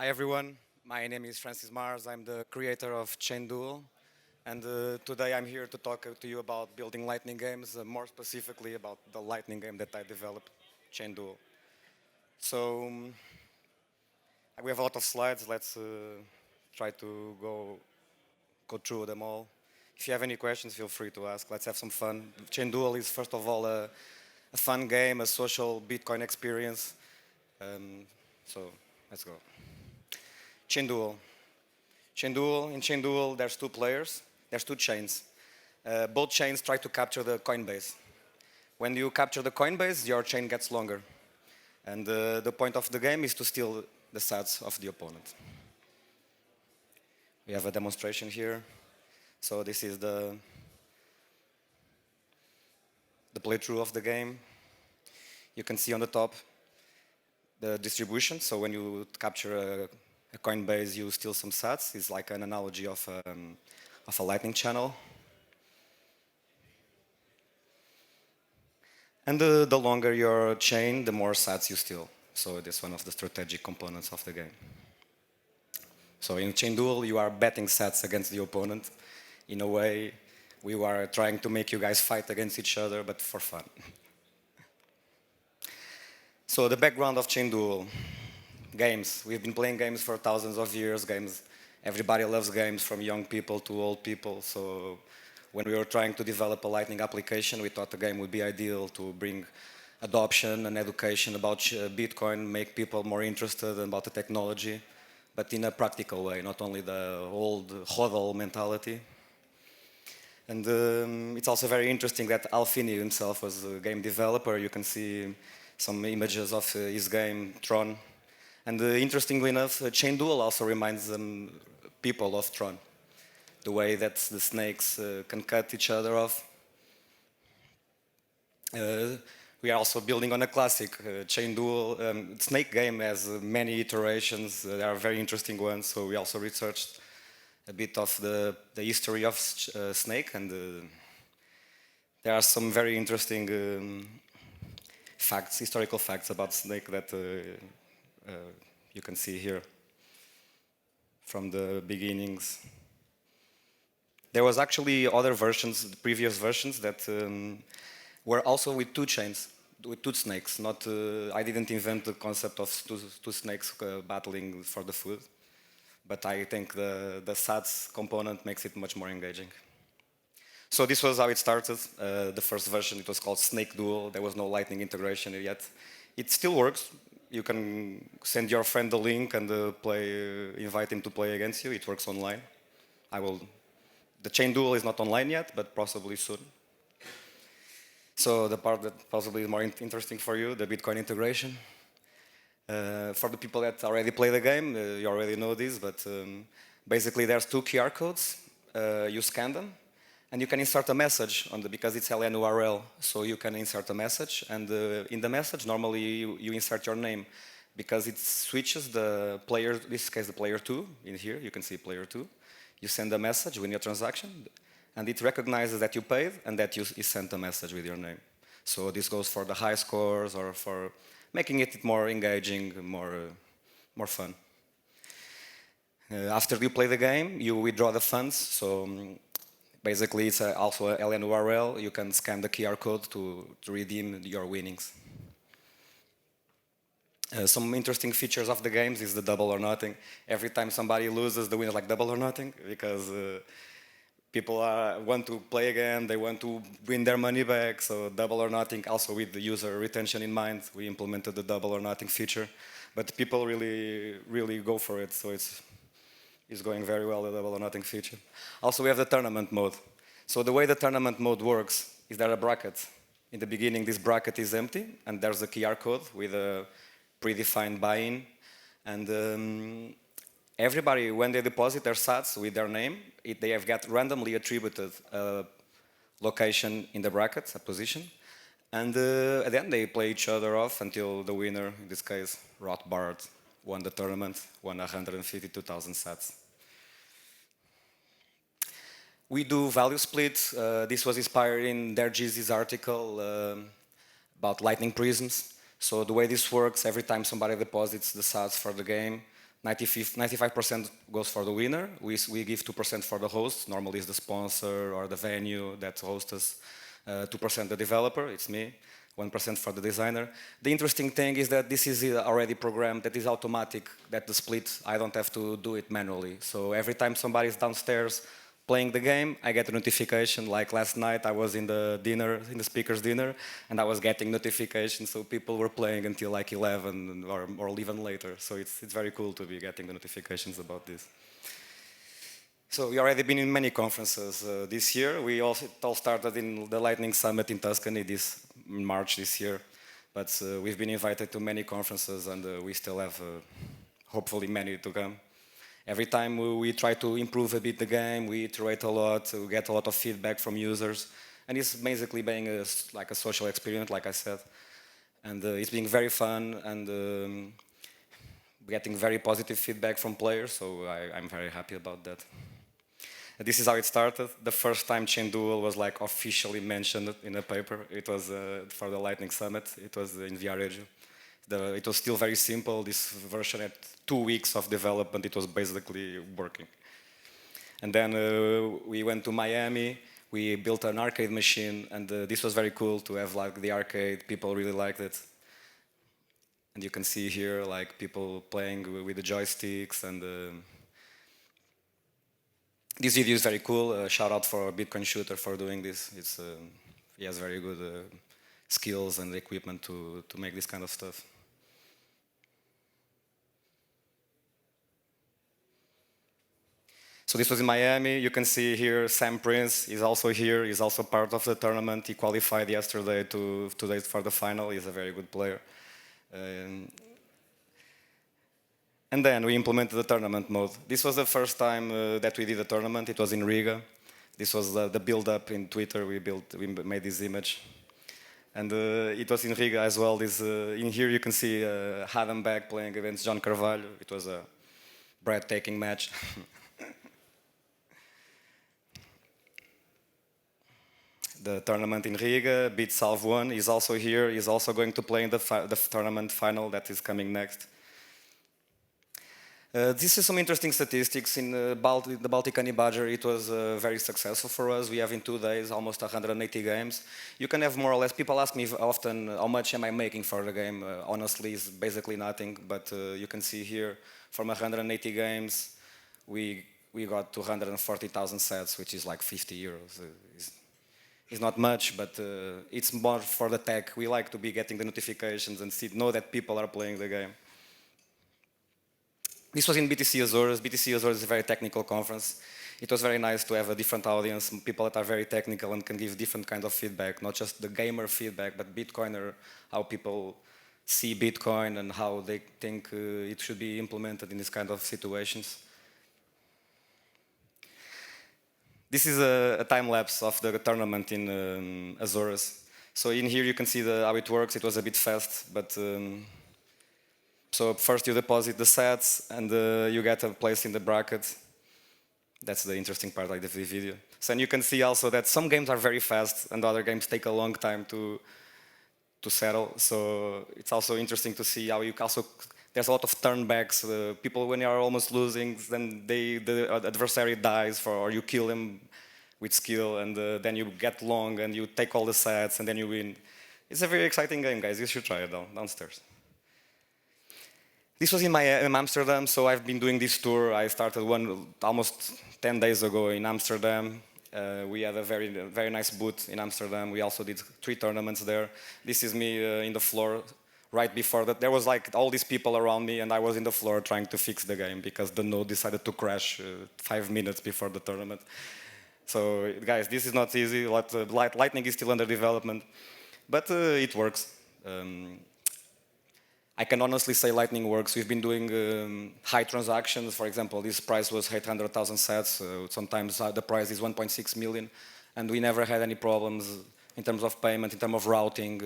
Hi everyone, my name is Francis Mars. I'm the creator of Chain Duel, and today I'm here to talk to you about building Lightning games, more specifically about the Lightning game that I developed, Chain Duel. So we have a lot of slides. Let's try to go through them all. If you have any questions, feel free to ask. Let's have some fun. Chain Duel is first of all a fun game, a social Bitcoin experience. So let's go. Chain Duel. In Chain Duel, there's two players, there's two chains. Both chains try to capture the Coinbase. When you capture the Coinbase, your chain gets longer. And the point of the game is to steal the sats of the opponent. We have a demonstration here. So this is the playthrough of the game. You can see on the top the distribution. So when you capture a Coinbase, you steal some sats. It's like an analogy of a lightning channel. And the longer your chain, the more sats you steal. So this is one of the strategic components of the game. So in Chain Duel, you are betting sats against the opponent. In a way, we are trying to make you guys fight against each other, but for fun. So the background of Chain Duel. Games. We've been playing games for thousands of years. Games. Everybody loves games, from young people to old people. So when we were trying to develop a Lightning application, we thought the game would be ideal to bring adoption and education about Bitcoin, make people more interested about the technology, but in a practical way, not only the old hodl mentality. And it's also very interesting that Al Finney himself was a game developer. You can see some images of his game, Tron. And interestingly enough, Chain Duel also reminds people of Tron. The way that the snakes can cut each other off. We are also building on a classic, Chain Duel. Snake game has many iterations. There are very interesting ones, so we also researched a bit of the history of Snake, and there are some very interesting facts, historical facts about Snake that you can see here from the beginnings. There was actually other versions, previous versions, that were also with two chains, with two snakes. Not, I didn't invent the concept of two snakes battling for the food, but I think the sats component makes it much more engaging. So this was how it started. The first version, it was called Snake Duel. There was no Lightning integration yet. It still works. You can send your friend the link and invite him to play against you. It works online. The Chain Duel is not online yet, but possibly soon. So the part that possibly is more interesting for you, the Bitcoin integration. For the people that already play the game, you already know this, but basically there's two QR codes. You scan them, and you can insert a message because it's LNURL. So you can insert a message, and in the message, normally you insert your name, because it switches the player, in this case the player 2, in here, you can see player 2. You send a message with your transaction, and it recognizes that you paid and that you sent a message with your name. So this goes for the high scores or for making it more engaging, more fun. After you play the game, you withdraw the funds. So basically, it's also a LNURL. You can scan the QR code to redeem your winnings. Some interesting features of the games is the double or nothing. Every time somebody loses, the winner like double or nothing, because people want to play again, they want to win their money back, so double or nothing. Also with the user retention in mind, we implemented the double or nothing feature. But people really go for it, so it's going very well, the double or nothing feature. Also, we have the tournament mode. So the way the tournament mode works is there a bracket. In the beginning, this bracket is empty, and there's a QR code with a predefined buy-in. And everybody, when they deposit their sats with their name, they have got randomly attributed a location in the bracket, a position. And then they play each other off until the winner, in this case, Rothbard, won the tournament, won 152,000 sats. We do value split. This was inspired in Dergiz's article about lightning prisms. So the way this works, every time somebody deposits the sats for the game, 95% goes for the winner. We give 2% for the host. Normally it's the sponsor or the venue that hosts us. 2% the developer, it's me. 1% for the designer. The interesting thing is that this is already programmed, that is automatic, that the split, I don't have to do it manually. So every time somebody is downstairs playing the game, I get a notification. Like last night, I was in the dinner, in the speaker's dinner, and I was getting notifications. So people were playing until like 11 or even later. So it's very cool to be getting the notifications about this. So we already been in many conferences this year. It all started in the Lightning Summit in Tuscany in March this year. But we've been invited to many conferences, and we still have hopefully many to come. Every time we try to improve a bit the game, we iterate a lot, we get a lot of feedback from users, and it's basically being like a social experiment, like I said. And it's being very fun, and getting very positive feedback from players, so I'm very happy about that. And this is how it started. The first time Chain Duel was like officially mentioned in a paper. It was for the Lightning Summit. It was in Viareggio. It was still very simple. This version had 2 weeks of development. It was basically working. And then we went to Miami. We built an arcade machine, and this was very cool to have like the arcade. People really liked it. And you can see here like people playing with the joysticks, and this video is very cool. Shout out for Bitcoin Shooter for doing this. He has very good skills and equipment to make this kind of stuff. So this was in Miami. You can see here Sam Prince is also here. He's also part of the tournament. He qualified yesterday today for the final. He's a very good player. And then we implemented the tournament mode. This was the first time that we did a tournament. It was in Riga. This was the build-up in Twitter. We made this image. And it was in Riga as well. In here you can see Adam Beck playing against John Carvalho. It was a breathtaking match. The tournament in Riga, beat Salve 1. He's also here. He's also going to play in the tournament final that is coming next. This is some interesting statistics. In the Baltic Honey Badger, it was very successful for us. We have in 2 days almost 180 games. You can have more or less, people ask me often, how much am I making for the game? Honestly, it's basically nothing, but you can see here, from 180 games, we got 240,000 sets, which is like 50 euros. It's not much, but it's more for the tech. We like to be getting the notifications and know that people are playing the game. This was in BTC Azores. BTC Azores is a very technical conference. It was very nice to have a different audience, people that are very technical and can give different kinds of feedback, not just the gamer feedback, but Bitcoiner, how people see Bitcoin and how they think it should be implemented in this kind of situations. This is a time lapse of the tournament in Azores. So in here you can see how it works. It was a bit fast, but so first you deposit the sets and you get a place in the bracket. That's the interesting part of the video. So and you can see also that some games are very fast and other games take a long time to settle. So it's also interesting to see how you also, there's a lot of turnbacks. People, when you are almost losing, then the adversary dies or you kill him with skill, and then you get long and you take all the sets and then you win. It's a very exciting game, guys. You should try it downstairs. This was in Amsterdam, so I've been doing this tour. I started one almost 10 days ago in Amsterdam. We had a very nice booth in Amsterdam. We also did 3 tournaments there. This is me in the floor. Right before that, there was like all these people around me, and I was in the floor trying to fix the game because the node decided to crash 5 minutes before the tournament. So, guys, this is not easy. Lightning is still under development, but it works. I can honestly say Lightning works. We've been doing high transactions. For example, this price was 800,000 sets. Sometimes the price is 1.6 million, and we never had any problems in terms of payment, in terms of routing.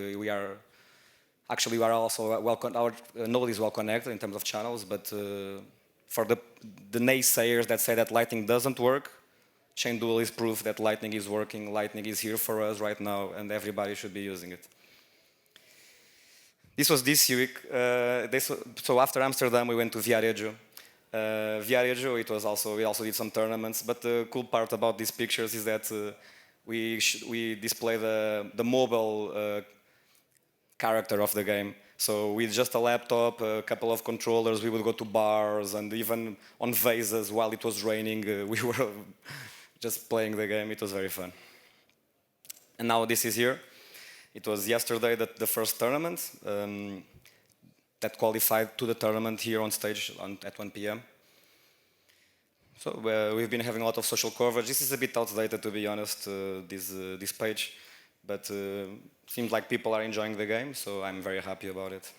Actually, we are also our node is well connected in terms of channels, but for the naysayers that say that Lightning doesn't work, Chain Duel is proof that Lightning is working. Lightning is here for us right now, and everybody should be using it. This was this week. So after Amsterdam, we went to Viareggio. Viarejo, we also did some tournaments. But the cool part about these pictures is that we display the mobile character of the game. So with just a laptop, a couple of controllers, we would go to bars and even on vases while it was raining. We were just playing the game. It was very fun. And now this is here. It was yesterday that the first tournament that qualified to the tournament here on stage at 1 p.m. So we've been having a lot of social coverage. This is a bit outdated, to be honest, this page, but seems like people are enjoying the game, so I'm very happy about it.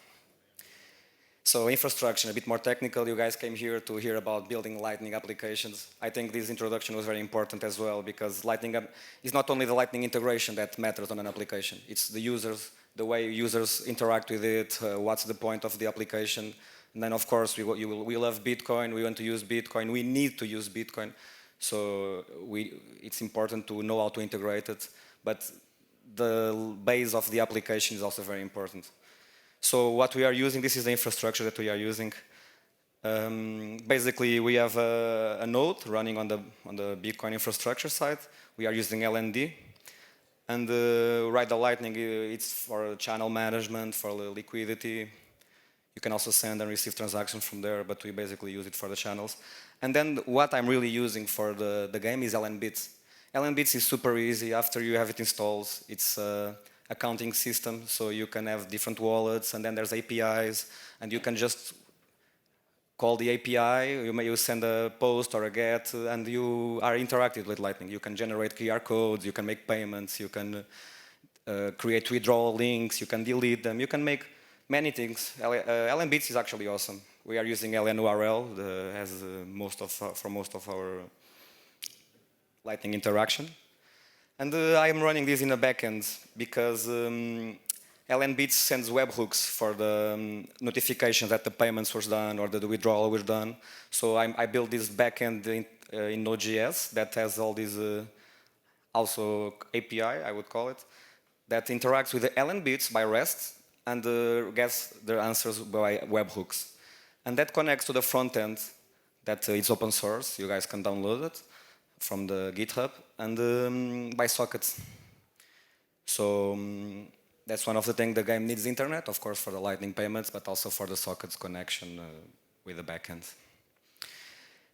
So infrastructure, a bit more technical. You guys came here to hear about building Lightning applications. I think this introduction was very important as well, because Lightning is not only the Lightning integration that matters on an application. It's the users, the way users interact with it, what's the point of the application. And then, of course, we love Bitcoin. We want to use Bitcoin. We need to use Bitcoin. So it's important to know how to integrate it. But the base of the application is also very important. So what we are using, this is the infrastructure that we are using. Basically, we have a node running on the Bitcoin infrastructure side. We are using LND. And Ride the Lightning, it's for channel management, for liquidity. You can also send and receive transactions from there, but we basically use it for the channels. And then what I'm really using for the game is LNBits. LNBits is super easy. After you have it installed, it's an accounting system, so you can have different wallets, and then there's APIs, and you can just call the API, you send a post or a GET, and you are interactive with Lightning. You can generate QR codes, you can make payments, you can create withdrawal links, you can delete them, you can make many things. LNBits is actually awesome. We are using LNURL for most of our Lightning interaction. And I am running this in a backend because LNBits sends webhooks for the notifications that the payments were done or that the withdrawal was done. So I built this backend in Node.js that has all these also API, I would call it, that interacts with the LNBits by REST and gets their answers by webhooks. And that connects to the front end that is open source. You guys can download it from the GitHub and by sockets. So that's one of the things the game needs internet, of course, for the Lightning payments, but also for the sockets connection with the backend.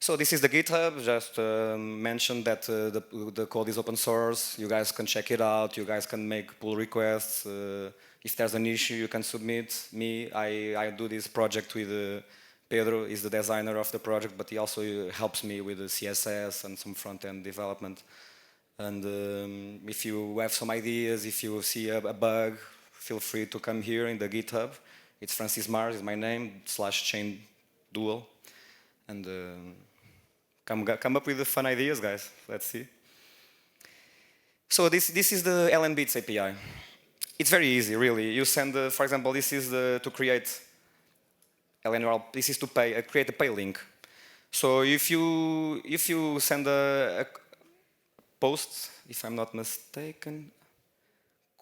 So this is the GitHub. Just mentioned that the code is open source. You guys can check it out. You guys can make pull requests. If there's an issue, you can submit. I do this project with Pedro, is the designer of the project, but he also helps me with the CSS and some front-end development. And if you have some ideas, if you see a bug, feel free to come here in the GitHub. It's Francis Mars, is my name, /chain dual. And come up with the fun ideas, guys. Let's see. So this is the LNBits API. It's very easy, really. You send, for example, this is to create LNURL. This is to create a pay link. So if you send a post, if I'm not mistaken,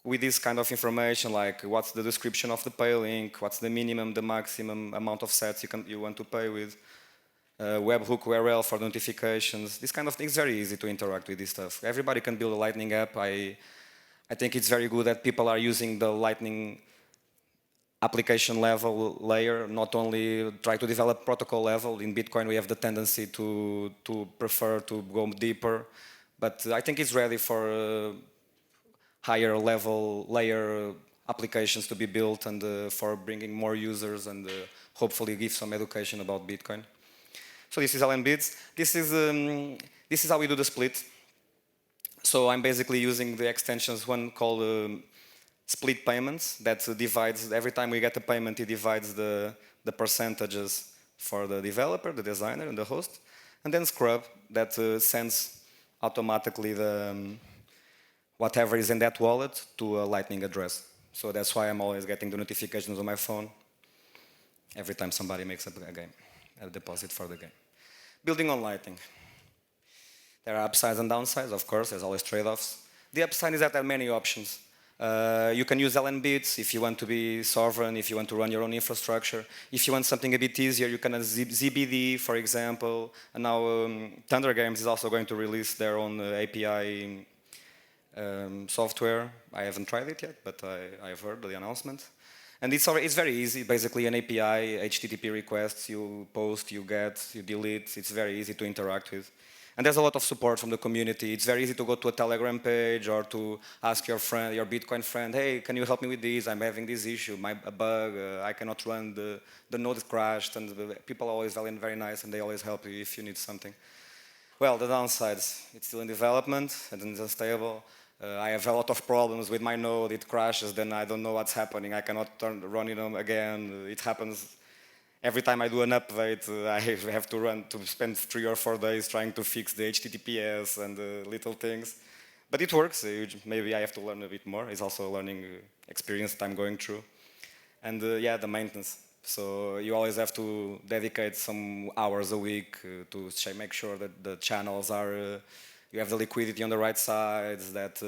with this kind of information, like what's the description of the pay link, what's the minimum, the maximum amount of sets you want to pay with, webhook URL for notifications, this kind of thing is very easy to interact with this stuff. Everybody can build a Lightning app. I think it's very good that people are using the Lightning application level layer, not only try to develop protocol level. In Bitcoin, we have the tendency to prefer to go deeper, but I think it's ready for higher level layer applications to be built and for bringing more users and hopefully give some education about Bitcoin. So this is LNBits. This is how we do the split. So I'm basically using the extensions, one called split payments, that divides, every time we get a payment, it divides the percentages for the developer, the designer, and the host. And then Scrub, that sends automatically whatever is in that wallet to a Lightning address. So that's why I'm always getting the notifications on my phone every time somebody makes a deposit for the game. Building on Lightning. There are upsides and downsides, of course, there's always trade-offs. The upside is that there are many options. You can use LN bits if you want to be sovereign, if you want to run your own infrastructure. If you want something a bit easier, you can use ZBD, for example. And now Thunder Games is also going to release their own API software. I haven't tried it yet, but I've heard the announcement. And it's very easy, basically an API, HTTP requests, you post, you get, you delete. It's very easy to interact with. And there's a lot of support from the community. It's very easy to go to a Telegram page or to ask your friend, your Bitcoin friend, hey, can you help me with this? I'm having this issue, a bug, I cannot run, the node crashed, and people are always very nice, and they always help you if you need something. Well, the downsides, it's still in development, and it's unstable. I have a lot of problems with my node, it crashes, then I don't know what's happening, I cannot run it again, it happens. Every time I do an update, I have to spend 3 or 4 days trying to fix the HTTPS and the little things. But it works, maybe I have to learn a bit more. It's also a learning experience that I'm going through. And yeah, the maintenance. So you always have to dedicate some hours a week to make sure that the channels are, you have the liquidity on the right sides, that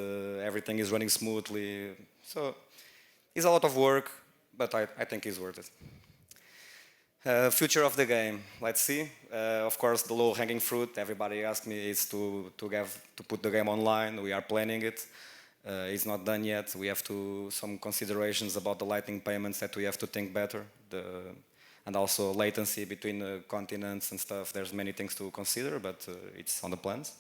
everything is running smoothly. So it's a lot of work, but I think it's worth it. Future of the game, let's see. Of course, the low-hanging fruit, everybody asked me, is to put the game online. We are planning it. It's not done yet. We have some considerations about the Lightning payments that we have to think better. And also latency between continents and stuff. There's many things to consider, but it's on the plans.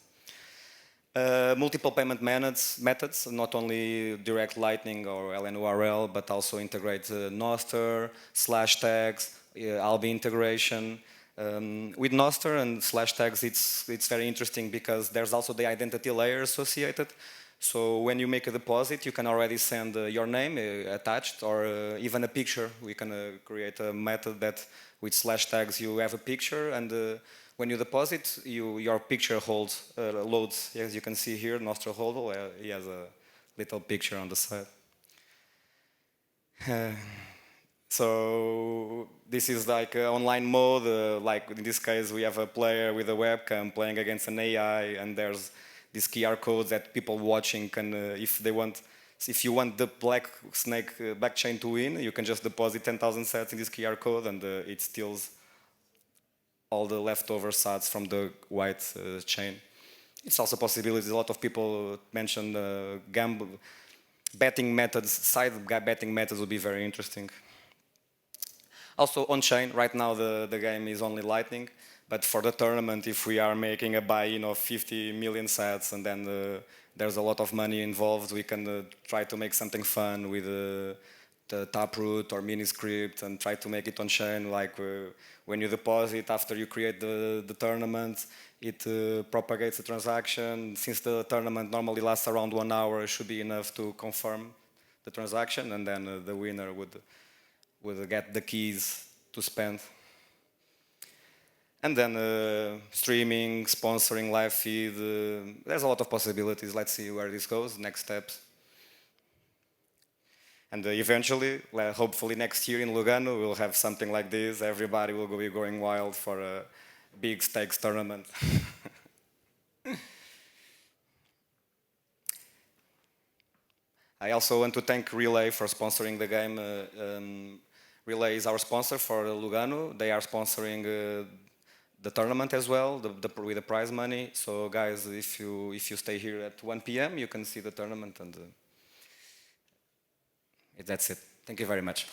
Multiple payment methods, not only direct Lightning or LNURL, but also integrate Nostr, /tags, Albi integration. With Nostr and /tags, it's very interesting because there's also the identity layer associated. So when you make a deposit, you can already send your name attached or even a picture. We can create a method that with /tags you have a picture, and when you deposit, your picture loads. As you can see here, Nostr Hodl, he has a little picture on the side. So this is like an online mode, like in this case we have a player with a webcam playing against an AI, and there's these QR codes that people watching can, if you want the black snake blockchain to win, you can just deposit 10,000 sats in this QR code, and it steals all the leftover sats from the white chain. It's also possibilities. A lot of people mentioned betting methods, side betting methods would be very interesting. Also on-chain, right now the game is only Lightning, but for the tournament, if we are making a buy-in of 50 million sats and then there's a lot of money involved, we can try to make something fun with the Taproot or Miniscript and try to make it on-chain, like when you deposit after you create the tournament, it propagates the transaction. Since the tournament normally lasts around 1 hour, it should be enough to confirm the transaction, and then the winner would get the keys to spend. And then streaming, sponsoring, live feed, there's a lot of possibilities. Let's see where this goes, next steps. And eventually, hopefully next year in Lugano, we'll have something like this. Everybody will be going wild for a big stakes tournament. I also want to thank Relay for sponsoring the game. Relay is our sponsor for Lugano. They are sponsoring the tournament as well, with the prize money. So guys, if you stay here at 1 p.m., you can see the tournament, and that's it. Thank you very much.